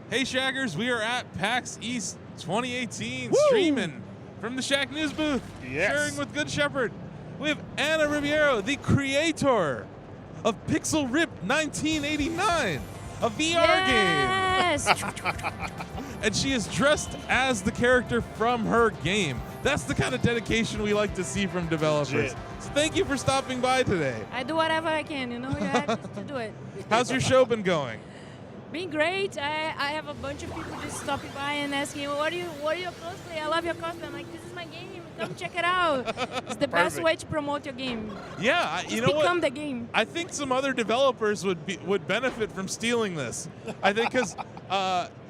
Hey Shackers, we are at PAX East 2018 Woo! streaming from the Shacknews booth, Yes. sharing with Good Shepherd. We have Anna Ribeiro, the creator of Pixel Rip 1989, a VR Yes. game. And she is dressed as the character from her game. That's the kind of dedication we like to see from developers. Legit. So thank you for stopping by today. I do whatever I can, you know. You have just to do it. How's your show been going? Been great. I have a bunch of people just stopping by and asking, what are your cosplay? I love your cosplay. I'm like, this is my game. Come check it out. It's the best Perfect. way to promote your game. Yeah, Just you know become what? the game. I think some other developers would benefit from stealing this. I think because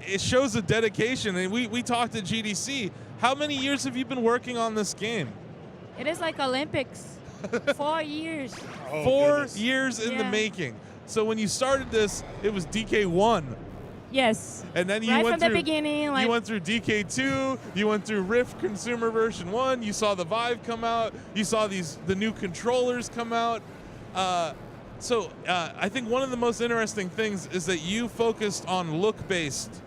it shows a dedication. And we talked at GDC. How many years have you been working on this game? It is like Olympics. 4 years. Oh, 4 goodness. years in the Yeah. making. So when you started this, it was DK1. Yes. And then you Right went from the through, beginning, like you went through DK2, you went through Rift Consumer Version 1, you saw the Vive come out, you saw the new controllers come out. I think one of the most interesting things is that you focused on look-based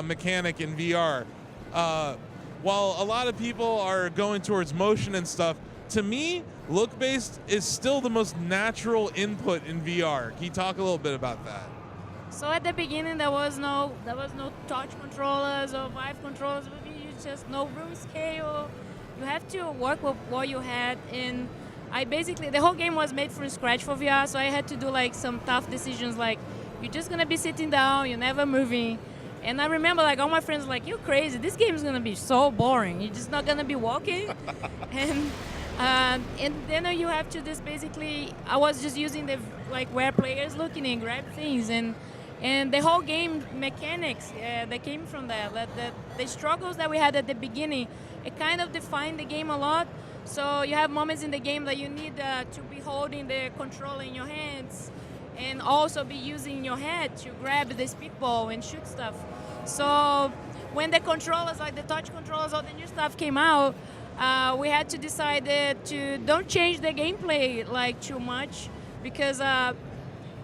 mechanic in VR. While a lot of people are going towards motion and stuff, to me, look-based is still the most natural input in VR. Can you talk a little bit about that? So at the beginning there was no touch controllers or Vive controllers. You just no room scale. You have to work with what you had. And the whole game was made from scratch for VR. So I had to do like some tough decisions, like you're just gonna be sitting down, you're never moving. And I remember like all my friends were like, you're crazy. This game is gonna be so boring. You're just not gonna be walking. And then you have to just basically, I was just using the like where players looking and grab things and the whole game mechanics that came from that. The struggles that we had at the beginning, it kind of defined the game a lot. So you have moments in the game that you need to be holding the controller in your hands and also be using your head to grab the speedball and shoot stuff. So when the controllers, like the touch controllers, all the new stuff came out, we had to decide to don't change the gameplay like too much because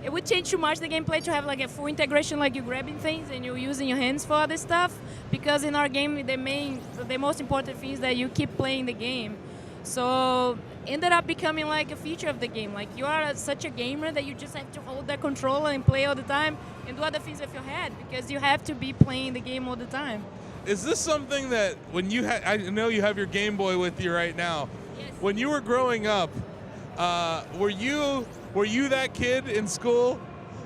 it would change too much the gameplay to have like a full integration, like you grabbing things and you're using your hands for other stuff. Because in our game, the most important thing is that you keep playing the game. So ended up becoming like a feature of the game. Like you are such a gamer that you just have to hold that controller and play all the time and do other things with your head because you have to be playing the game all the time. Is this something that when you had, I know you have your Game Boy with you right now. Yes. When you were growing up, were you that kid in school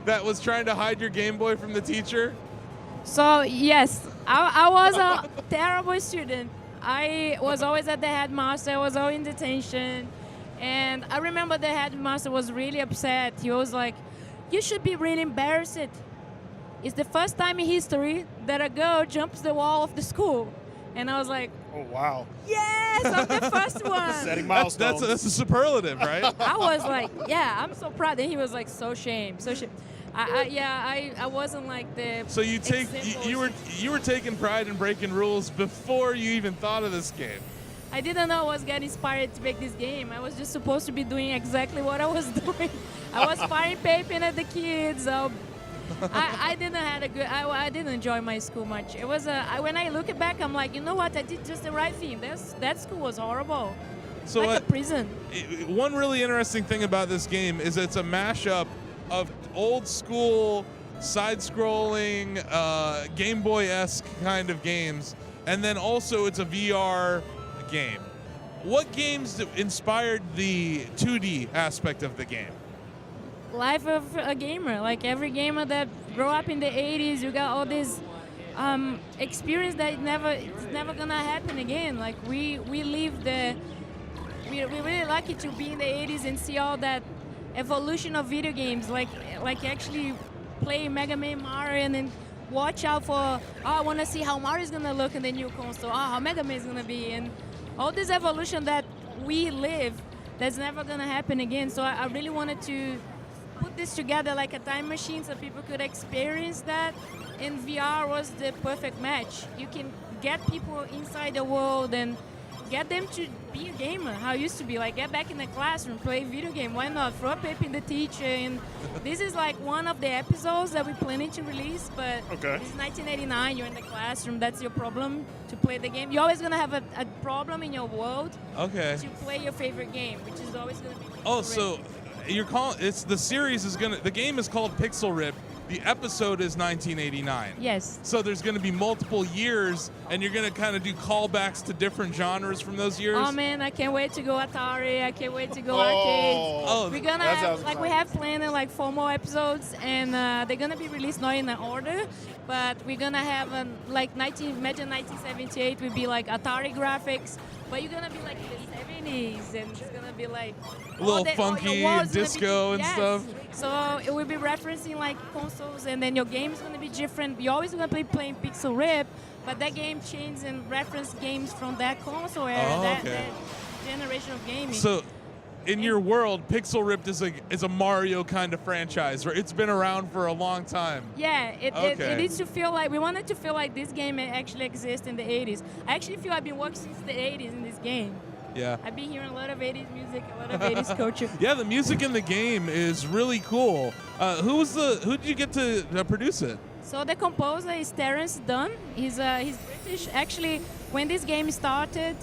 that was trying to hide your Game Boy from the teacher? So yes, I was a terrible student. I was always at the headmaster. I was always in detention. And I remember the headmaster was really upset. He was like, you should be really embarrassed. It's the first time in history that a girl jumps the wall of the school. And I was like, Oh, wow. yes, I'm the first one. Setting That's milestones. a superlative, right? I was like, yeah, I'm so proud. And he was like, so shame, so shame. I wasn't like the. So you example. you were taking pride in breaking rules before you even thought of this game. I didn't know I was getting inspired to make this game. I was just supposed to be doing exactly what I was doing. I was firing paper at the kids. I didn't have a good. I didn't enjoy my school much. It was when I look back, I'm like, you know what? I did just the right thing. That school was horrible. So like a prison. One really interesting thing about this game is it's a mashup of old school side-scrolling Game Boy-esque kind of games, and then also it's a VR game. What games inspired the 2D aspect of the game? Life of a gamer. Like every gamer that grew up in the 80s, you got all this experience that it's never gonna happen again. Like we're really lucky to be in the 80s and see all that evolution of video games. Like actually play Mega Man, Mario, and then watch out for, I want to see how Mario's gonna look in the new console. How Mega Man's gonna be, and all this evolution that we live, that's never gonna happen again. So I really wanted to put this together like a time machine so people could experience that, and VR was the perfect match. You can get people inside the world and get them to be a gamer, how it used to be. Like, get back in the classroom, play video game. Why not? Throw a paper in the teacher. And this is like one of the episodes that we're planning to release, but it's 1989. You're in the classroom. That's your problem to play the game. You're always going to have a problem in your world to play your favorite game, which is always going to be Pixel Rip. So you're calling it's the series is gonna the game is called Pixel Rip. The episode is 1989. Yes. So there's going to be multiple years, and you're going to kind of do callbacks to different genres from those years. Oh man, I can't wait to go Atari. I can't wait to go arcades. Oh, we're gonna have, like, we have planned like 4 more episodes, and they're gonna be released not in an order, but we're gonna have like imagine 1978 would be like Atari graphics, but you're gonna be like in the 70s, and it's gonna be like a little funky disco and stuff. So it will be referencing like consoles, and then your game is gonna be different. You're always gonna be playing Pixel Rip, but that game changed and reference games from that console era, that generation of gaming. So, in your world, Pixel Ripped is a Mario kind of franchise, right? It's been around for a long time. Yeah, it needs to feel like, we wanted to feel like this game actually exists in the 80s. I actually feel I've been working since the 80s in this game. Yeah. I've been hearing a lot of 80s music, a lot of 80s culture. Yeah, the music in the game is really cool. Who did you get to produce it? So the composer is Terence Dunn. He's British. Actually, when this game started,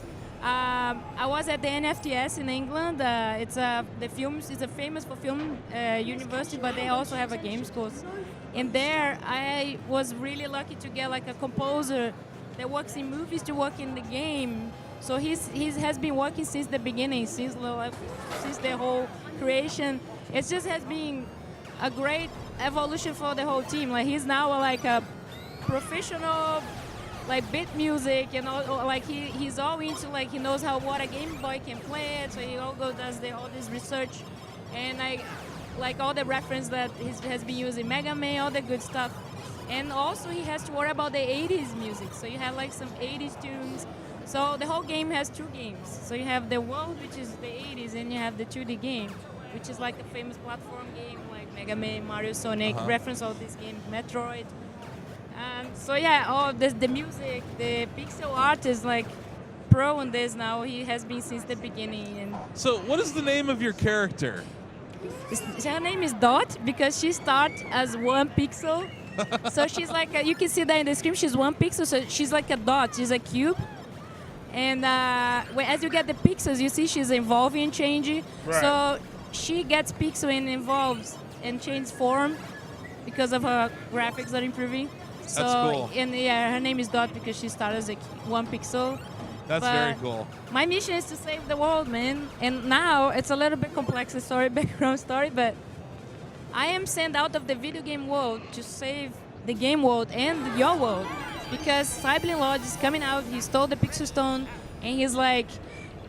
I was at the NFTS in England. It's a famous for film university, but they also have a games course. And there, I was really lucky to get like a composer that works in movies to work in the game. So he has been working since the beginning, since the whole creation. It just has been a great evolution for the whole team. Like, he's now like a professional, like, beat music, and all, like he's all into, like, he knows what a Game Boy can play it, so he all does all this research, and I like all the reference that he has been using, Mega Man, all the good stuff. And also he has to worry about the 80s music, so you have like some 80s tunes. So the whole game has 2 games. So you have the world, which is the 80s, and you have the 2D game, which is like a famous platform game like Mega Man, Mario, Sonic, reference all these games, Metroid. So yeah, the music, the pixel art is like pro on this now. He has been since the beginning. And so what is the name of your character? Her name is Dot because she starts as 1 pixel. So she's like, you can see that in the screen, she's 1 pixel, so she's like a dot, she's a cube. And as you get the pixels, you see she's evolving and changing. Right. So she gets pixel and evolves and changes form because of her graphics that are improving. That's cool. And yeah, her name is Dot because she started as 1 pixel. That's very cool. My mission is to save the world, man. And now it's a little bit complex, background story, but I am sent out of the video game world to save the game world and your world. Because Cyberlink Lodge is coming out, he stole the Pixel Stone, and he's like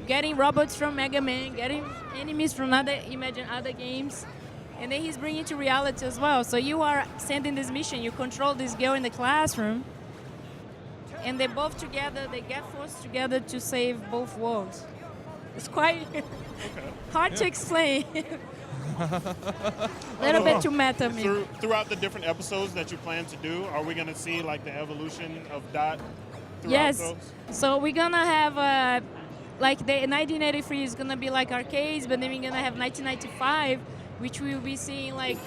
getting robots from Mega Man, getting enemies from other games, and then he's bringing it to reality as well. So you are sending this mission, you control this girl in the classroom, and they both together, they get forced together to save both worlds. It's quite hard to explain. A little bit too meta, maybe. Throughout the different episodes that you plan to do, are we going to see like the evolution of Dot throughout yes. those? So we're going to have, like, the 1983 is going to be like arcades, but then we're going to have 1995, which we'll be seeing like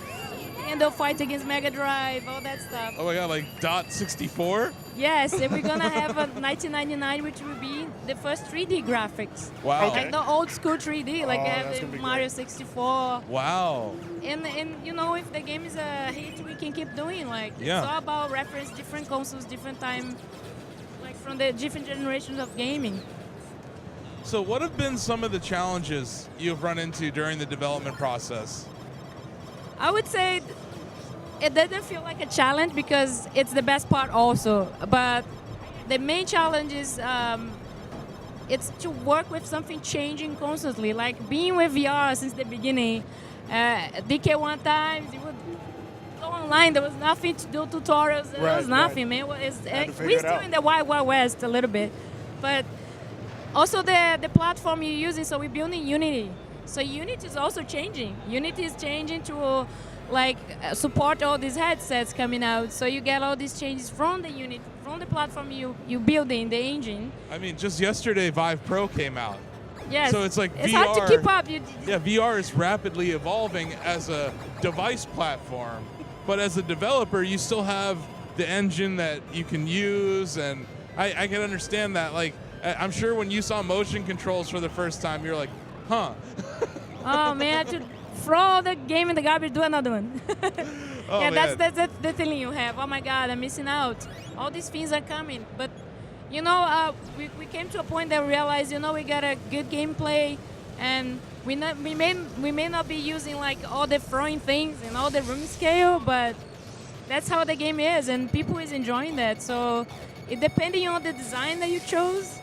Nintendo fight against Mega Drive, all that stuff. Oh my god, like Dot 64? Yes, and we're going to have a 1999, which will be the first 3D graphics. Wow. Like the old school 3D, like have the Mario 64. Wow. And you know, if the game is a hit, we can keep doing, like, it's all about reference different consoles, different time, like from the different generations of gaming. So what have been some of the challenges you've run into during the development process? I would say it doesn't feel like a challenge because it's the best part also. But the main challenge is it's to work with something changing constantly. Like being with VR since the beginning. DK1 times, you would go online. There was nothing to do, tutorials. There was nothing, man. We're still in the Wild Wild West a little bit. But also the platform you're using, so we're building Unity. So Unity is also changing. Unity is changing to support all these headsets coming out. So you get all these changes from the unit, from the platform you building, the engine. I mean, just yesterday Vive Pro came out. Yes. So it's like it's VR. hard to keep up. Yeah, VR is rapidly evolving as a device platform, but as a developer, you still have the engine that you can use, and I can understand that. Like, I'm sure when you saw motion controls for the first time, you're like, huh. Oh man, to throw the game in the garbage, do another one. Oh, yeah, man. that's the feeling you have. Oh my God, I'm missing out. All these things are coming, but we came to a point that we realized, we got a good gameplay, and we may not be using like all the throwing things and all the room scale, but that's how the game is, and people is enjoying that. So, depending on the design that you chose,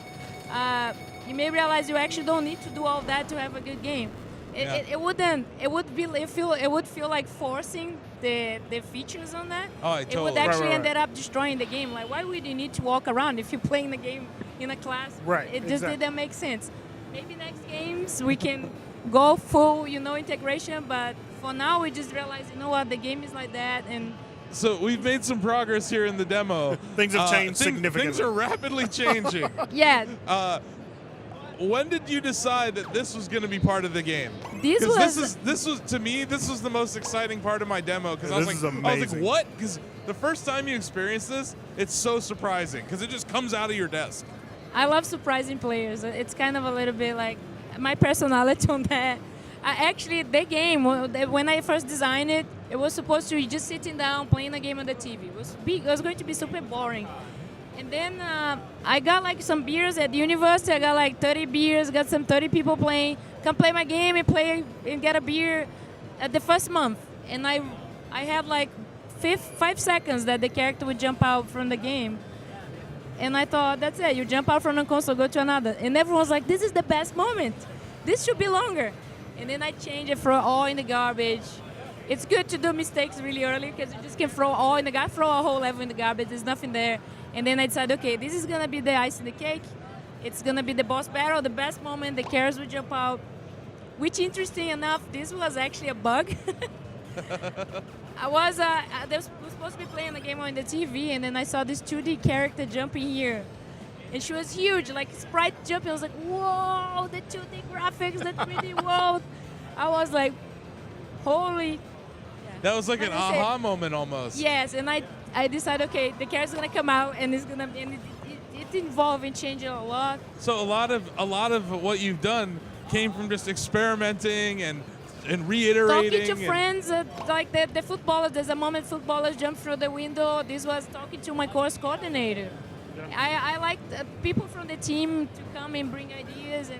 you may realize you actually don't need to do all that to have a good game. It would feel like forcing the features on that. Oh, It totally. would actually Right. end up destroying the game. Like, why would you need to walk around if you're playing the game in a class? Right, It just exactly. didn't make sense. Maybe next games we can go full, integration. But for now, we just realized, what, the game is like that, and So we've made some progress here in the demo. Things have changed significantly. Things are rapidly changing. yeah. When did you decide that this was going to be part of the game? This 'Cause was this was to me, this was the most exciting part of my demo, because I was This is like, amazing. what? Because the first time you experience this, it's so surprising because it just comes out of your desk. I love surprising players. It's kind of a little bit like my personality on that. The game, when I first designed it, it was supposed to be just sitting down playing a game on the TV. It was going to be super boring. And then I got like some beers at the university. I got like 30 beers, got some 30 people playing. Come play my game and play and get a beer at the first month. And I had like 5 seconds that the character would jump out from the game. And I thought, that's it. You jump out from the console, go to another. And everyone's like, this is the best moment. This should be longer. And then I changed it, throw all in the garbage. It's good to do mistakes really early because you just can throw all in the garbage, throw a whole level in the garbage. There's nothing there. And then I decided, okay, this is going to be the ice in the cake. It's going to be the boss battle, the best moment. The characters will jump out. Which, interesting enough, this was actually a bug. I was supposed to be playing the game on the TV, and then I saw this 2D character jumping here. And she was huge, like sprite jumping. I was like, whoa, the 2D graphics, the 3D world. I was like, holy. That was like an Like I said, aha moment almost. Yes, and I decided, okay, the character's gonna come out, and it involved and changed a lot. So a lot of what you've done came from just experimenting and reiterating. Talking to friends, like the footballers. There's a moment footballers jump through the window. This was talking to my course coordinator. I like people from the team to come and bring ideas,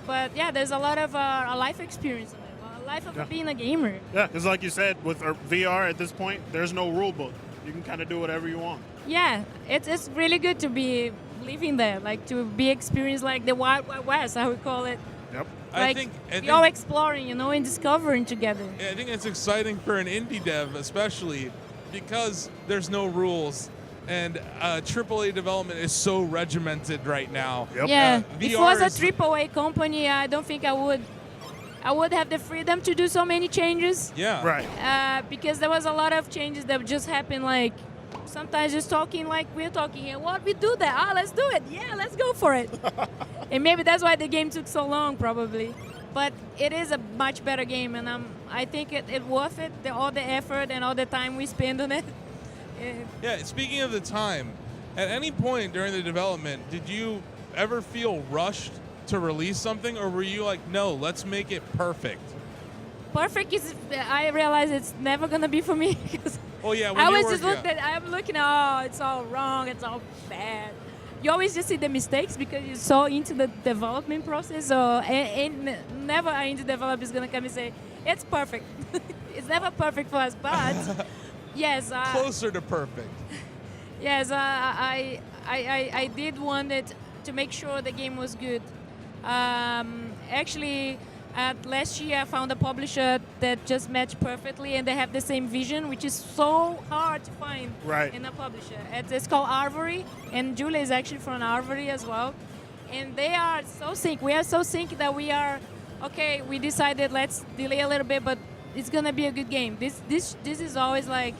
but yeah, there's a lot of a life experience in it, a life of being a gamer. Yeah, because like you said, with VR at this point, there's no rule book. You can kind of do whatever you want. Yeah, it's really good to be living there, like to be experienced like the Wild West, I would call it. Yep. Like I think we all exploring, and discovering together. I think it's exciting for an indie dev, especially because there's no rules, and AAA development is so regimented right now. Yep. Yeah, if it VR was a is- AAA company, I don't think I would have the freedom to do so many changes. Yeah. Right. Because there was a lot of changes that just happened, like sometimes just talking like we're talking here. What, we do that? Let's do it. Yeah, let's go for it. And maybe that's why the game took so long, probably. But it is a much better game, and I think it worth it, all the effort and all the time we spend on it. Yeah, speaking of the time, at any point during the development, did you ever feel rushed to release something, or were you like, no, let's make it perfect? Perfect is, I realize it's never gonna be for me. Because Oh yeah, when I you always were- just looked yeah. at, I'm looking, oh, it's all wrong, it's all bad. You always just see the mistakes because you're so into the development process. So, and never an indie developer is gonna come and say, it's perfect. It's never perfect for us, but yes. Closer to perfect. Yes, I did want it to make sure the game was good. Actually, last year I found a publisher that just matched perfectly, and they have the same vision, which is so hard to find Right. in a publisher. It's called Arvory, and Julia is actually from Arvory as well. And they are so sync. We are so sync that we are okay, we decided let's delay a little bit, but it's gonna be a good game. This is always like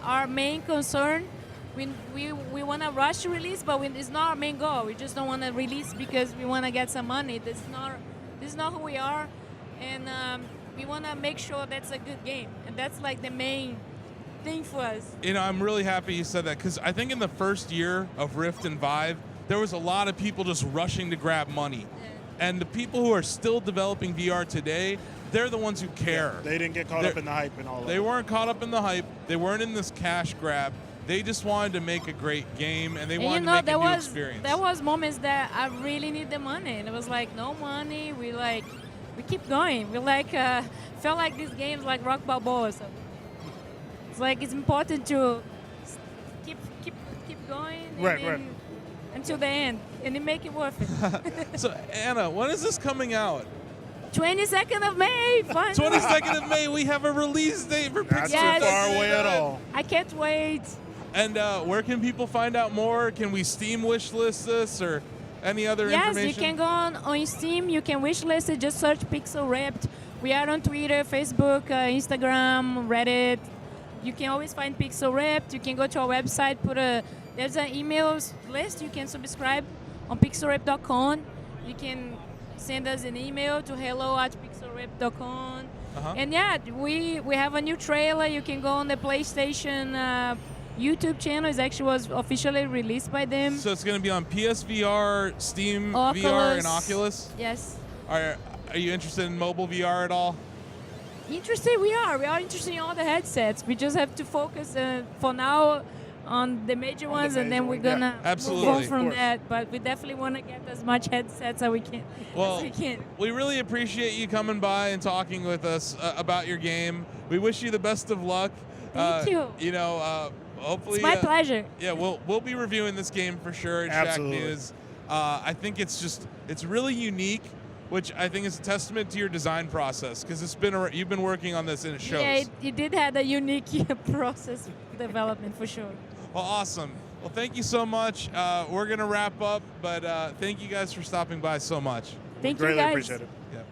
our main concern. We want to rush to release, but it's not our main goal. We just don't want to release because we want to get some money. This is not who we are, and we want to make sure that's a good game, and that's like the main thing for us. You know, I'm really happy you said that because I think in the first year of Rift and Vive, there was a lot of people just rushing to grab money. Yeah. And the people who are still developing VR today, they're the ones who care. They didn't get caught up in the hype and all that. They weren't caught up in the hype. They weren't in this cash grab. They just wanted to make a great game, and they wanted to make a new experience. There was moments that I really need the money, and it was like no money. We keep going. We felt like these games like Rock Balboa. So it's like it's important to keep going. Right. Until the end, and then make it worth it. So Anna, when is this coming out? 22nd of May. Finally. 22nd of May. We have a release date for Not Pixel. too far away at all. I can't wait. And where can people find out more? Can we Steam wishlist this or any other information? Yes, you can go on Steam. You can wishlist it. Just search Pixel Ripped. We are on Twitter, Facebook, Instagram, Reddit. You can always find Pixel Ripped. You can go to our website. There's an emails list. You can subscribe on pixelrip.com. You can send us an email to hello@pixelrip.com. And yeah, we have a new trailer. You can go on the PlayStation YouTube channel. It actually was officially released by them. So it's going to be on PSVR, Steam Oculus. VR, and Oculus? Yes. Are you interested in mobile VR at all? Interested? We are interested in all the headsets. We just have to focus for now on the major ones, and then we're gonna move on from that. But we definitely want to get as much headsets as we can. Well, we really appreciate you coming by and talking with us about your game. We wish you the best of luck. Thank you. You know, hopefully. It's my pleasure. Yeah, we'll be reviewing this game for sure at Shacknews. I think it's really unique, which I think is a testament to your design process because you've been working on this and it shows. Yeah, it did have a unique process development for sure. Well, awesome. Well, thank you so much. We're gonna wrap up, but thank you guys for stopping by so much. Thank you Greatly guys. appreciate it. Yeah.